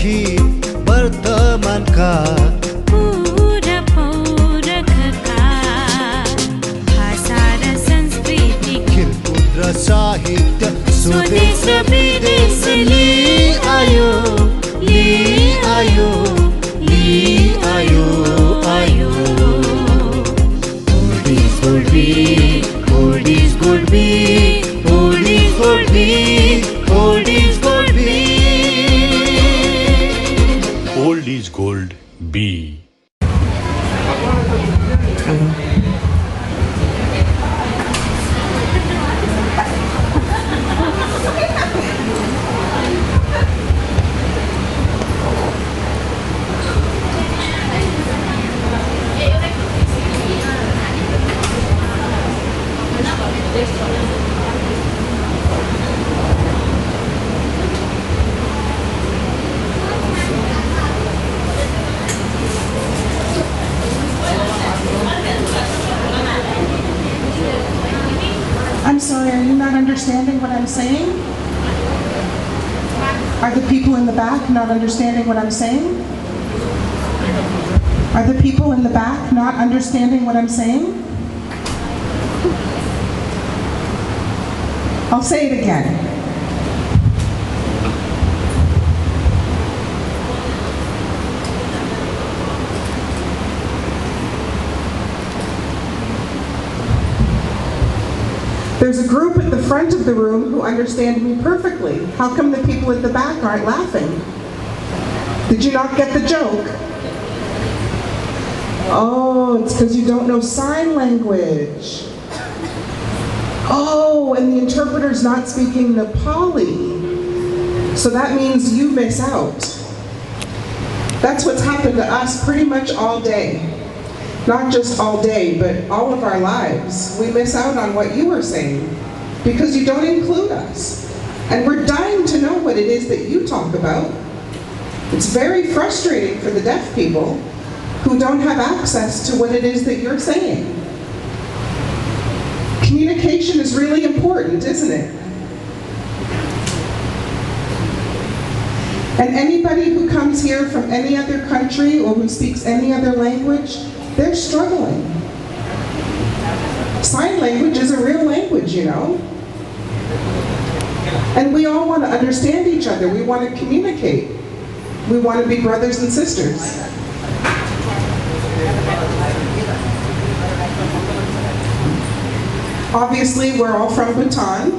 ही वर्तमान का पूरा पौरख का भाषा र संस्कृति खेलकुद र साहित्य स्वदेश विदेश आयो आयो Oldies gold beat, oldies gold beat, oldies gold beat, oldies gold beat. Old is gold B. I'm sorry, are you not understanding what I'm saying? Are the people in the back not understanding what I'm saying? Are the people in the back not understanding what I'm saying? I'll say it again. There's a group at the front of the room who understand me perfectly. How come the people at the back aren't laughing? Did you not get the joke? Oh, it's because you don't know sign language. Oh, and the interpreter's not speaking Nepali. So that means you miss out. That's what's happened to us pretty much all day. Not just all day, but all of our lives. We miss out on what you were saying because you don't include us. And we're dying to know what it is that you talk about. It's very frustrating for the deaf people who don't have access to what it is that you're saying. Communication is really important, isn't it? And anybody who comes here from any other country or who speaks any other language, they're struggling. Sign language is a real language, you know. And we all want to understand each other. We want to communicate. We want to be brothers and sisters. Obviously, we're all from Bhutan.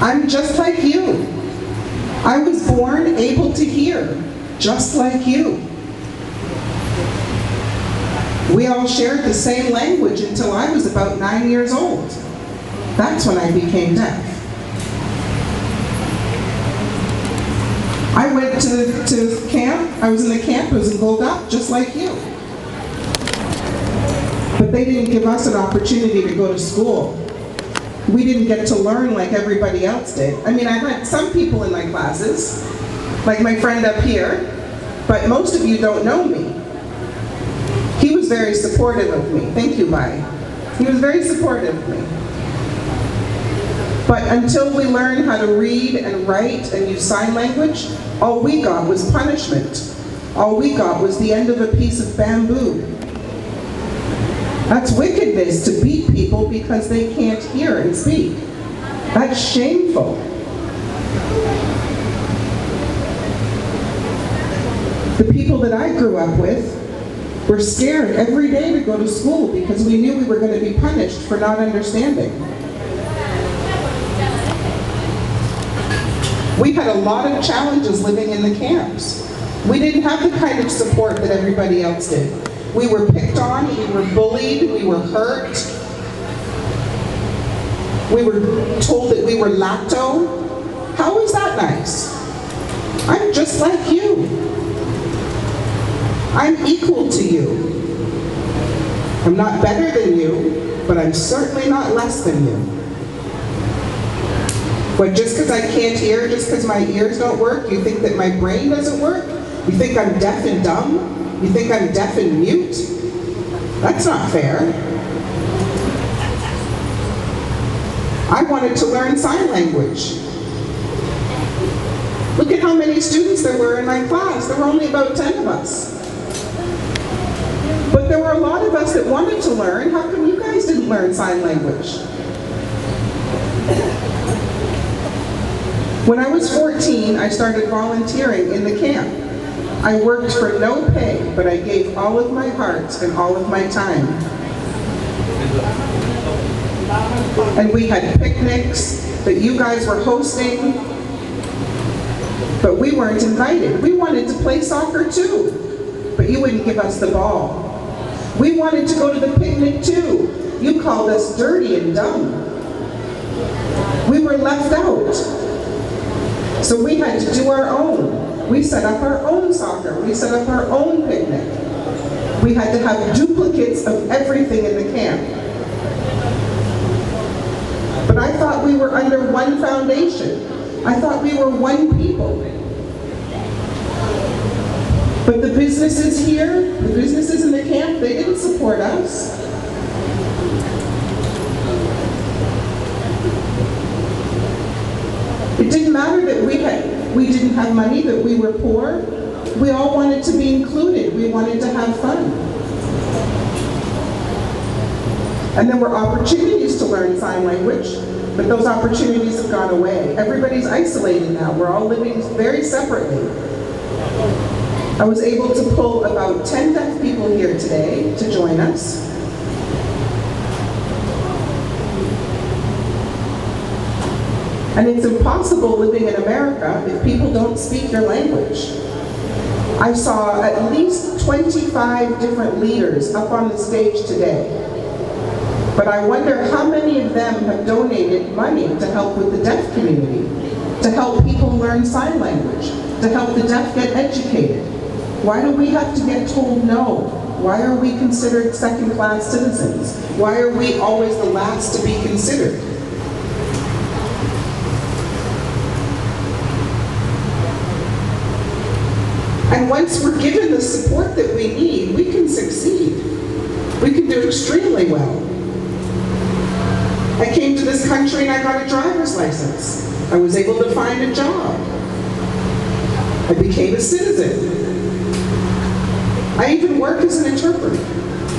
I'm just like you. I was born able to hear, just like you. We all shared the same language until I was about 9 years old. That's when I became deaf. I went to camp. I was in the camp. I was in Golgotha, just like you. But they didn't give us an opportunity to go to school. We didn't get to learn like everybody else did. I mean, I had some people in my classes, like my friend up here, but most of you don't know me. He was very supportive of me. Thank you, Bai. He was very supportive of me. But until we learned how to read and write and use sign language, all we got was punishment. All we got was the end of a piece of bamboo. That's wickedness, to beat people because they can't hear and speak. That's shameful. The people that I grew up with were scared every day to go to school because we knew we were going to be punished for not understanding. We had a lot of challenges living in the camps. We didn't have the kind of support that everybody else did. We were picked on, we were bullied, we were hurt. We were told that we were lacto. How is that nice? I'm just like you. I'm equal to you. I'm not better than you, but I'm certainly not less than you. But just because I can't hear, just because my ears don't work, you think that my brain doesn't work? You think I'm deaf and dumb? You think I'm deaf and mute? That's not fair. I wanted to learn sign language. Look at how many students there were in my class. There were only about 10 of us. But there were a lot of us that wanted to learn. How come you guys didn't learn sign language? When I was 14, I started volunteering in the camp. I worked for no pay, but I gave all of my heart and all of my time. And we had picnics that you guys were hosting, but we weren't invited. We wanted to play soccer too, but you wouldn't give us the ball. We wanted to go to the picnic too. You called us dirty and dumb. We were left out. So we had to do our own. We set up our own soccer. We set up our own picnic. We had to have duplicates of everything in the camp. But I thought we were under one foundation. I thought we were one people. But the businesses here, the businesses in the camp, they didn't support us. It didn't matter that we didn't have money, that we were poor. We all wanted to be included. We wanted to have fun. And there were opportunities to learn sign language, but those opportunities have gone away. Everybody's isolated now. We're all living very separately. I was able to pull about 10 deaf people here today to join us. And it's impossible living in America if people don't speak your language. I saw at least 25 different leaders up on the stage today. But I wonder how many of them have donated money to help with the deaf community, to help people learn sign language, to help the deaf get educated. Why do we have to get told no? Why are we considered second-class citizens? Why are we always the last to be considered? And once we're given the support that we need, we can succeed. We can do extremely well. I came to this country and I got a driver's license. I was able to find a job. I became a citizen. I even work as an interpreter,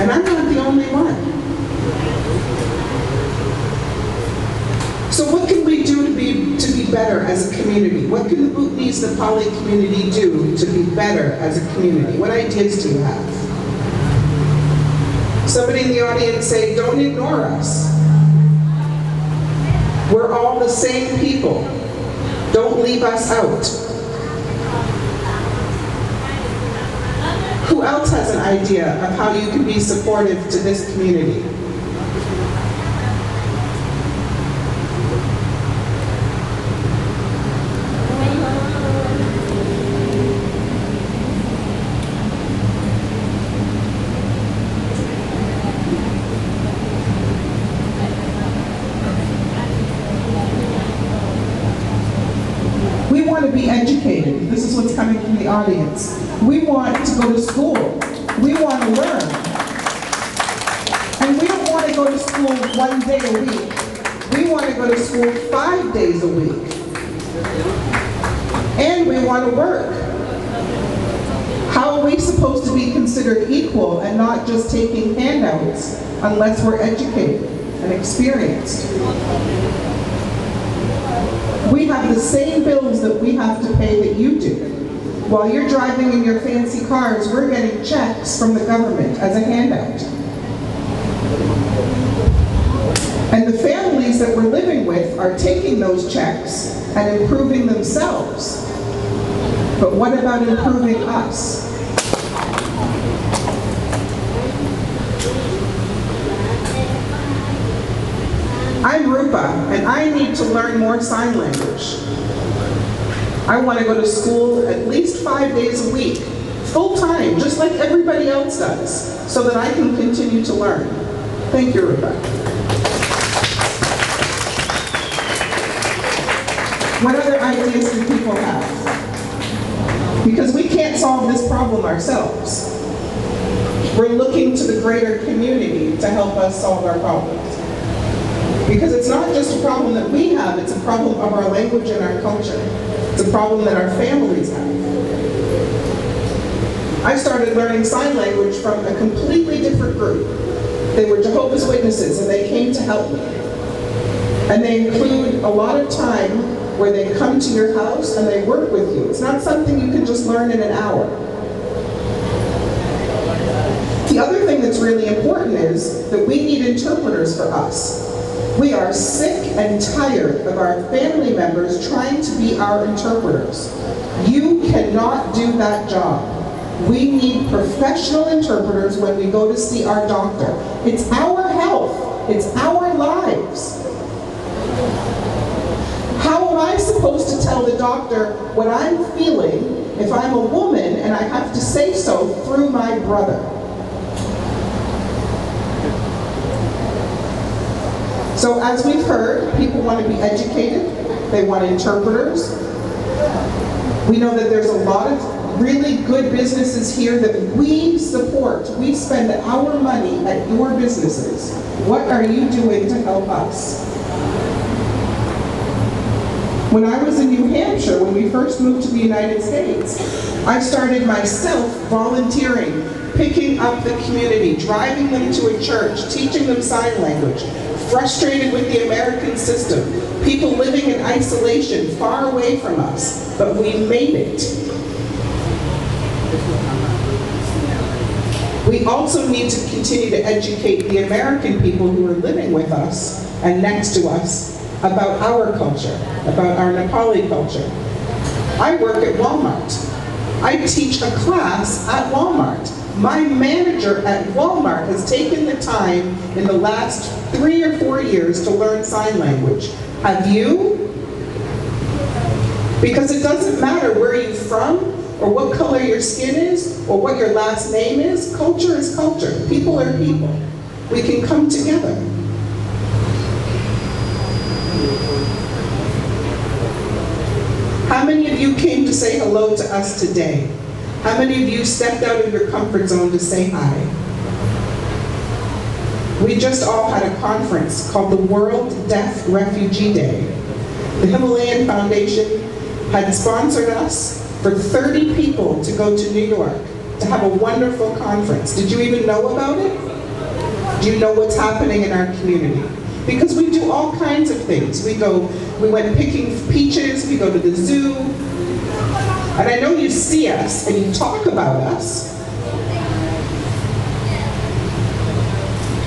and I'm not the only one. So what can we do to be better as a community? What can the Bhutanese Nepali community do to be better as a community? What ideas do you have? Somebody in the audience say, don't ignore us. We're all the same people. Don't leave us out. Who else has an idea of how you can be supportive to this community? We want to be educated. This is what's coming from the audience. We want to go to school. We want to learn. And we don't want to go to school 1 day a week. We want to go to school 5 days a week. And we want to work. How are we supposed to be considered equal and not just taking handouts unless we're educated and experienced? We have the same bills that we have to pay that you do. While you're driving in your fancy cars, we're getting checks from the government as a handout. And the families that we're living with are taking those checks and improving themselves. But what about improving us? I'm Rupa, and I need to learn more sign language. I want to go to school at least 5 days a week, full-time, just like everybody else does, so that I can continue to learn. Thank you, Rupa. What other ideas do people have? Because we can't solve this problem ourselves. We're looking to the greater community to help us solve our problems. Because it's not just a problem that we have, it's a problem of our language and our culture. It's a problem that our families have. I started learning sign language from a completely different group. They were Jehovah's Witnesses, and they came to help me. And they include a lot of time where they come to your house and they work with you. It's not something you can just learn in an hour. The other thing that's really important is that we need interpreters for us. We are sick and tired of our family members trying to be our interpreters. You cannot do that job. We need professional interpreters when we go to see our doctor. It's our health. It's our lives. How am I supposed to tell the doctor what I'm feeling if I'm a woman and I have to say so through my brother? So as we've heard, people want to be educated. They want interpreters. We know that there's a lot of really good businesses here that we support. We spend our money at your businesses. What are you doing to help us? When I was in New Hampshire, when we first moved to the United States, I started myself volunteering, picking up the community, driving them to a church, teaching them sign language, frustrated with the American system, people living in isolation far away from us, but we made it. We also need to continue to educate the American people who are living with us and next to us about our culture, about our Nepali culture. I work at Walmart. I teach a class at Walmart. My manager at Walmart has taken the time in the last 3 or 4 years to learn sign language. Have you? Because it doesn't matter where you're from, or what color your skin is, or what your last name is. Culture is culture. People are people. We can come together. How many of you came to say hello to us today? How many of you stepped out of your comfort zone to say hi? We just all had a conference called the World Deaf Refugee Day. The Himalayan Foundation had sponsored us for 30 people to go to New York to have a wonderful conference. Did you even know about it? Do you know what's happening in our community? Because we do all kinds of things. We went picking peaches, we go to the zoo, and I know you see us and you talk about us,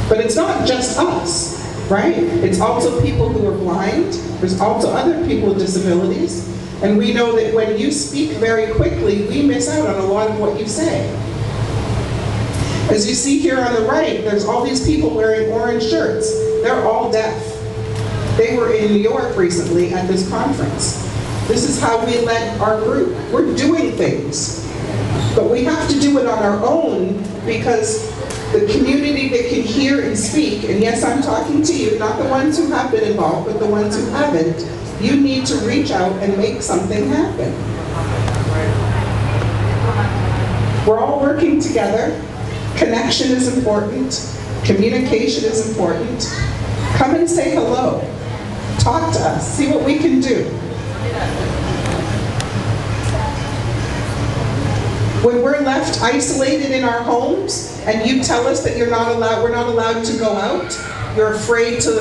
but it's not just us, right? It's also people who are blind. There's also other people with disabilities. And we know that when you speak very quickly, we miss out on a lot of what you say. As you see here on the right, there's all these people wearing orange shirts. They're all deaf. They were in New York recently at this conference. This is how we led our group. We're doing things, but we have to do it on our own because the community that can hear and speak, and yes, I'm talking to you, not the ones who have been involved, but the ones who haven't, you need to reach out and make something happen. We're all working together. Connection is important. Communication is important. Come and say hello. Talk to us. See what we can do. When we're left isolated in our homes and you tell us that we're not allowed to go out, you're afraid to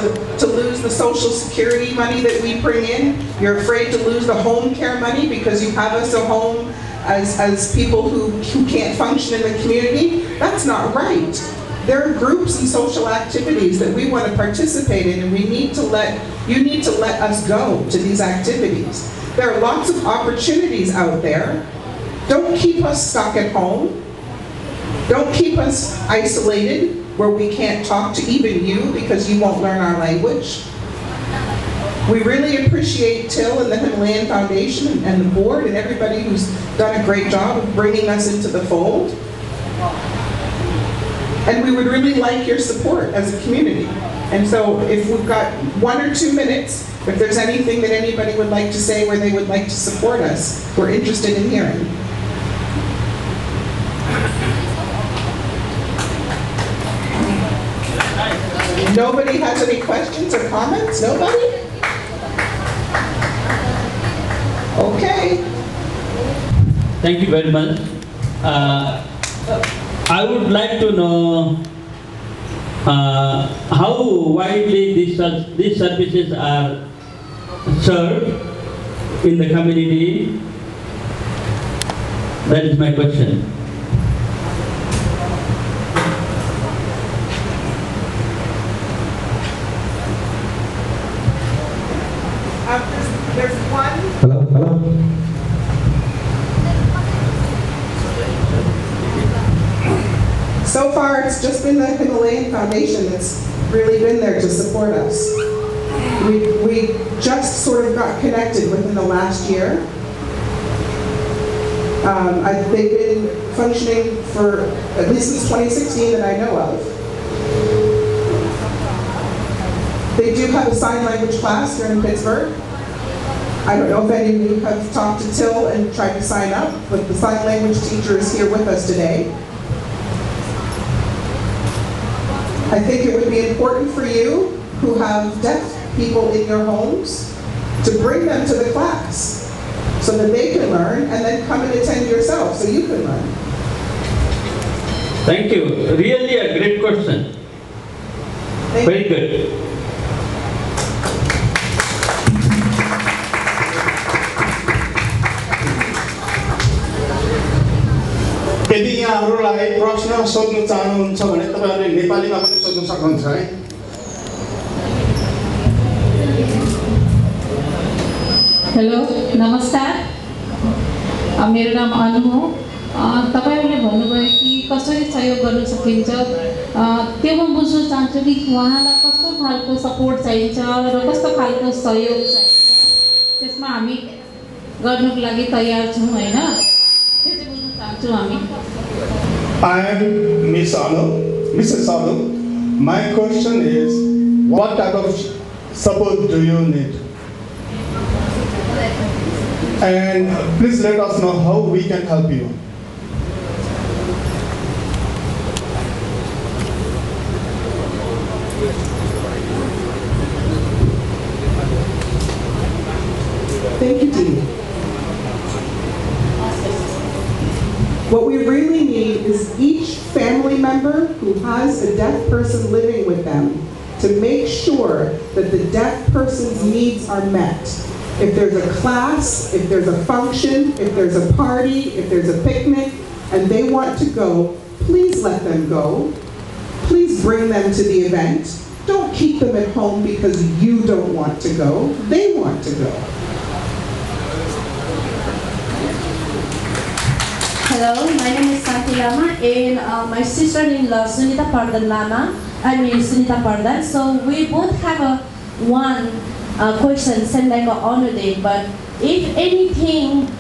lose the Social Security money that we bring in, you're afraid to lose the home care money because you have us at home as people who can't function in the community, that's not right. There are groups and social activities that we want to participate in, and you need to let us go to these activities. There are lots of opportunities out there. Don't keep us stuck at home. Don't keep us isolated where we can't talk to even you because you won't learn our language. We really appreciate Till and the Himalayan Foundation and the board and everybody who's done a great job of bringing us into the fold. And we would really like your support as a community. And so if we've got 1 or 2 minutes, if there's anything that anybody would like to say where they would like to support us, we're interested in hearing. Nobody has any questions or comments? Nobody? Okay. Thank you very much. I would like to know how widely these services are served in the community. That is my question. There's one. Hello. So far, it's just been the Himalayan Foundation that's really been there to support us. We just sort of got connected within the last year. They've been functioning for at least since 2016 that I know of. They do have a sign language class here in Pittsburgh. I don't know if any of you have talked to Till and tried to sign up, but the sign language teacher is here with us today. I think it would be important for you who have deaf people in your homes to bring them to the class so that they can learn and then come and attend yourself so you can learn. Thank you. Really a great question. Very good. यदि यहाँहरूलाई प्रश्न सोध्न चाहनुहुन्छ भने तपाईहरुले नेपालीमा पनि सोध्न सक्नुहुन्छ है। हेलो नमस्कार मेरो नाम अनु हो तपाईहरुले भन्नुभयो कि कसरी सहयोग गर्न सकिन्छ त्यो म बुझ्न चाहन्छु कि उहाँलाई कस्तो खालको सपोर्ट चाहिन्छ र कस्तो खालको सहयोग चाहिन्छ त्यसमा हामी गर्नको लागि तयार छौं हैन त्यो चाहिँ बुझ्न चाहन्छु हामी I am Mrs. Anu. My question is, what type of support do you need? And please let us know how we can help you. Thank you, Dee. What we really need is each family member who has a deaf person living with them to make sure that the deaf person's needs are met. If there's a class, if there's a function, if there's a party, if there's a picnic, and they want to go, please let them go. Please bring them to the event. Don't keep them at home because you don't want to go. They want to go. Hello, my name is Santi Lama and my sister-in-law Sunita Pardan Lama. I mean Sunita Pardan. So we both have one question, same like honor day. But if anything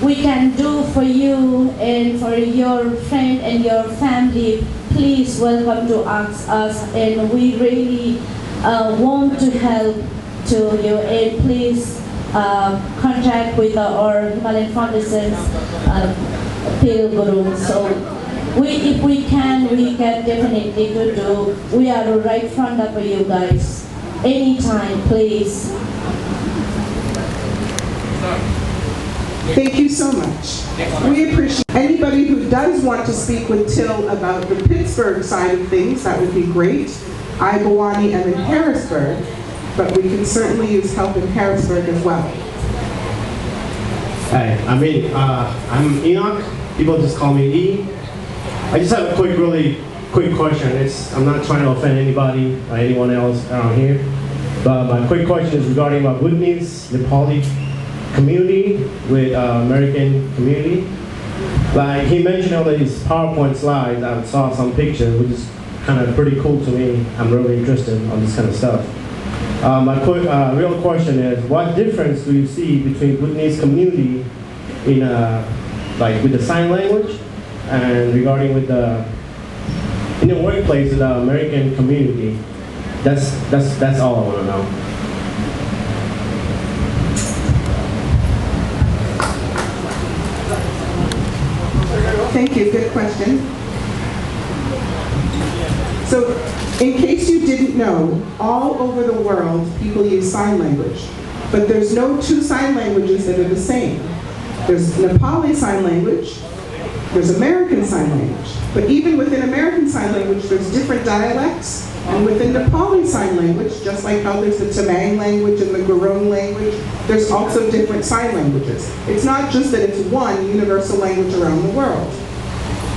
we can do for you and for your friend and your family, please welcome to us. And we really want to help to you. And please contact with our Himalayan Foundation's Phil Guru. So if we can definitely do. We are right front up for you guys. Anytime, please. Thank you so much. We appreciate anybody who does want to speak with Till about the Pittsburgh side of things. That would be great. I, Bawani, am in Harrisburg, but we can certainly use help in Harrisburg as well. Hi, I'm Enoch. People just call me E. I just have a really quick question. I'm not trying to offend anybody or anyone else around here, but my quick question is regarding my Bhutanese, Nepali community with American community. Like he mentioned all these PowerPoint slides, I saw some pictures, which is kind of pretty cool to me. I'm really interested on this kind of stuff. My real question is, what difference do you see between Bhutanese community in like with the sign language and regarding with the in the workplace with the American community? That's all I want to know. Thank you, good question. So, in case you didn't know, all over the world, people use sign language. But there's no two sign languages that are the same. There's Nepali Sign Language, there's American Sign Language. But even within American Sign Language, there's different dialects. And within Nepali Sign Language, just like how there's the Tamang language and the Gurung language, there's also different sign languages. It's not just that it's one universal language around the world.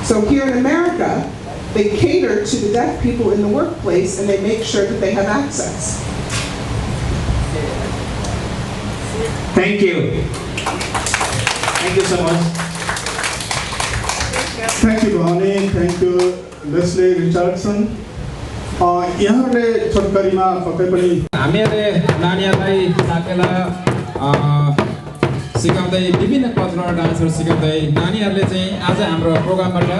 So here in America, they cater to the deaf people in the workplace and they make sure that they have access. Thank you. Thank you so much. Thank you, Bonnie. Thank you, Leslie Richardson. यहाँले छोटकरीमा पक्कै पनि हामीहरूले नानीहरूलाई साकेला सिकाउँदै विभिन्न cultural डान्सहरू सिकाउँदै नानीहरूले चाहिँ आज हाम्रो प्रोग्रामबाट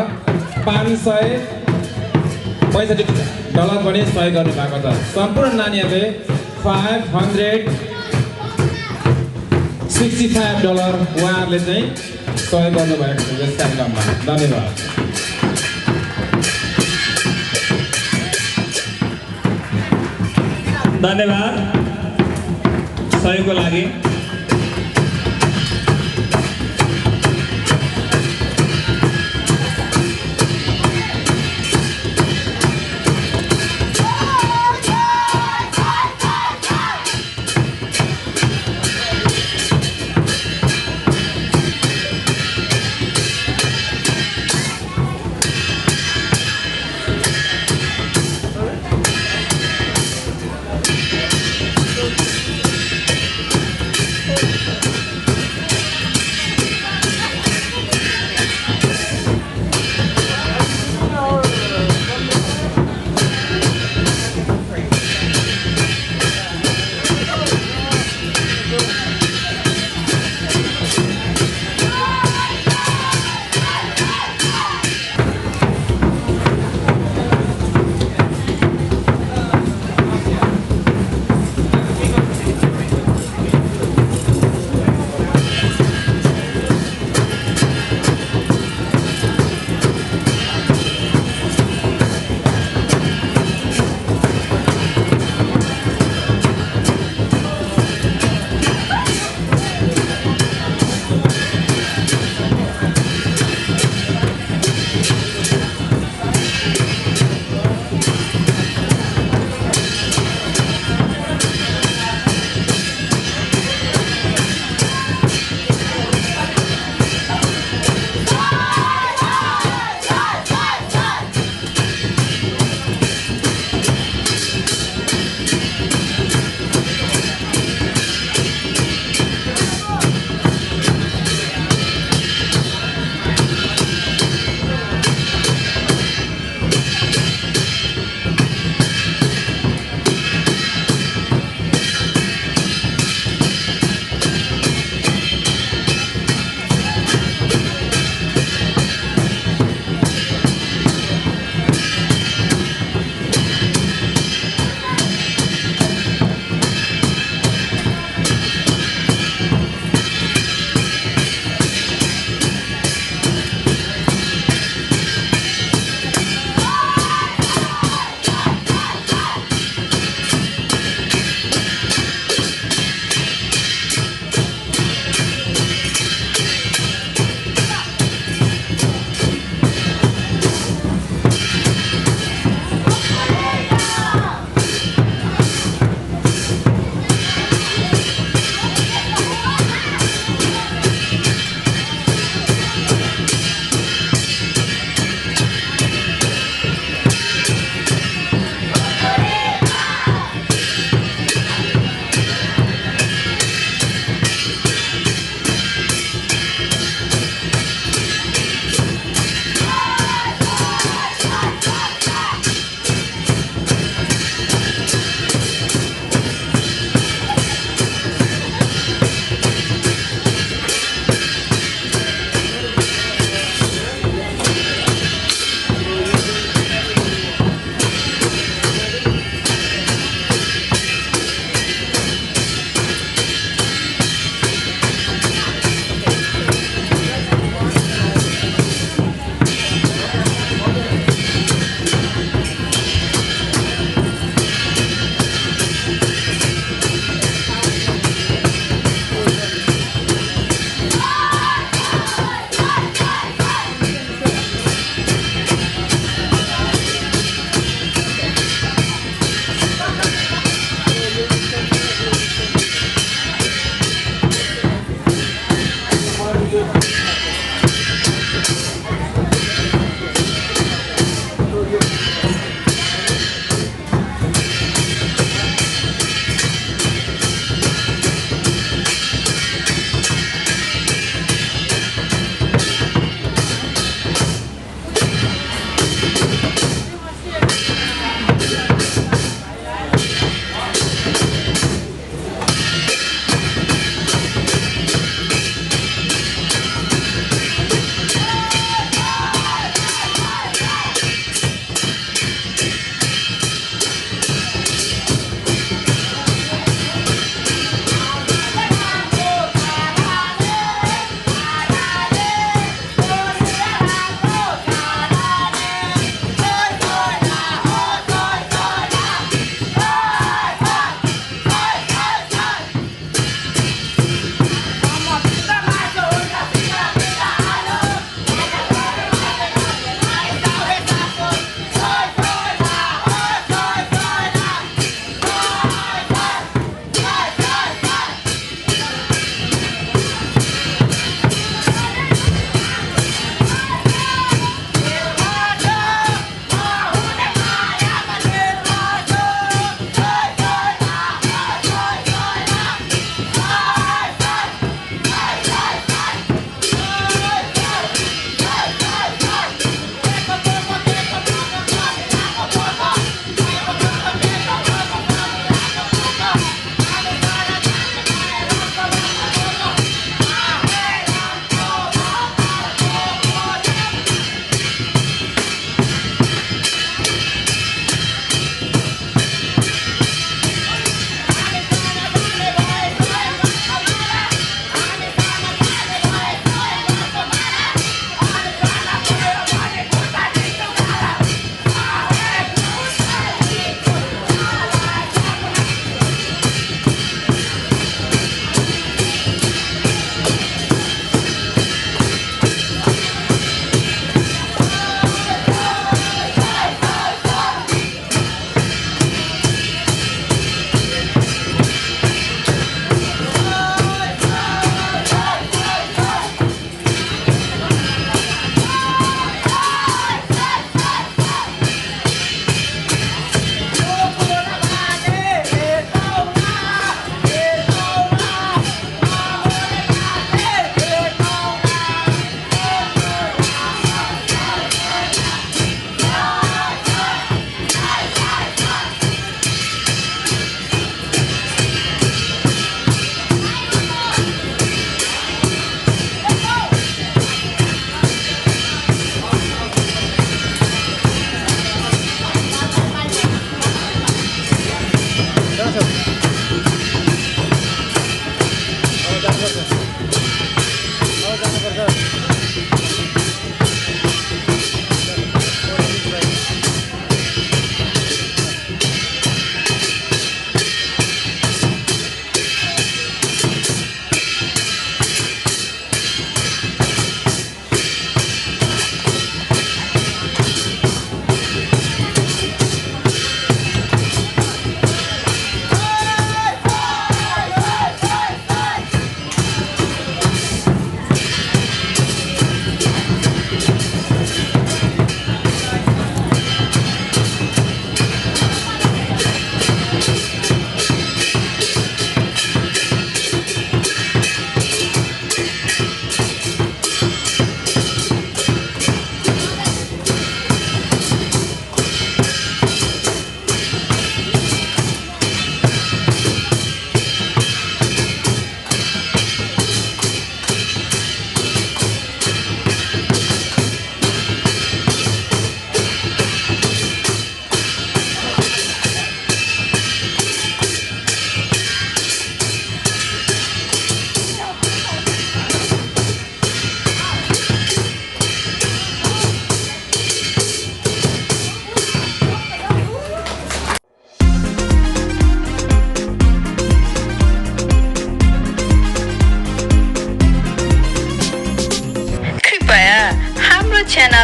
$565 पनि सहयोग गर्नु भएको छ। सम्पूर्ण नानीहरूले $565 उहाँहरूले चाहिँ सहयोग गर्नुभएको छ यस कार्यक्रममा। धन्यवाद। धन्यवाद सहयोगको लागि।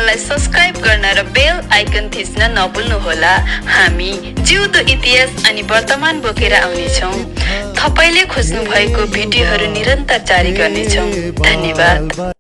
च्यानललाई सब्स्क्राइब गर्न र बेल आइकन थिच्न नभुल्नुहोला। हामी जिउँदो इतिहास अनि वर्तमान बोकेर आउनेछौँ। तपाईले खोज्नु भएको भिडियोहरू निरन्तर जारी गर्नेछौँ। धन्यवाद।